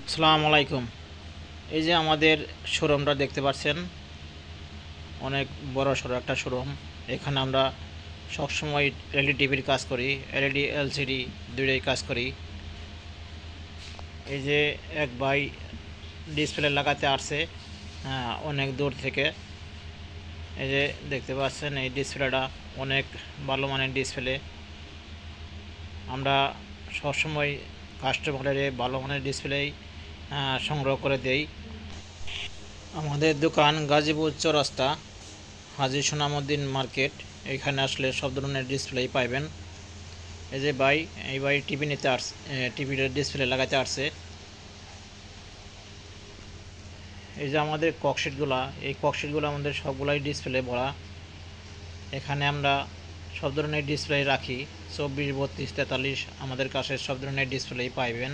আসসালামু আলাইকুম। এই যে আমাদের শোরুমটা দেখতে পাচ্ছেন, অনেক বড় সড়ো একটা শোরুম। এখানে আমরা সবসময় এলইডি টিভির কাজ করি, এলইডি এলসিডি দুইটাই কাজ করি। এই যে এক ভাই ডিসপ্লে লাগাতে আসছে, হ্যাঁ, অনেক দূর থেকে। এই যে দেখতে পাচ্ছেন এই ডিসপ্লেটা অনেক ভালো মানের ডিসপ্লে। আমরা সবসময় কাস্টমারের ভালো মানের ডিসপ্লেই সংগ্রহ করে দেই। আমাদের দোকান গাজীপুর চৌরাস্তা, হাজী সোনামুদ্দিন মার্কেট। এখানে আসলে সব ধরনের ডিসপ্লেই পাইবেন। এই যে ভাই, এই ভাই টিভি নিতে আসছে, টিভির ডিসপ্লে লাগাতে আসছে। এই যে আমাদের ককশিটগুলা, এই ককশিটগুলো আমাদের সবগুলাই ডিসপ্লে ভরা। এখানে আমরা সব ধরনের ডিসপ্লে রাখি, 24, 32, 43 আমাদের কাছে সব ধরনের ডিসপ্লেই পাইবেন।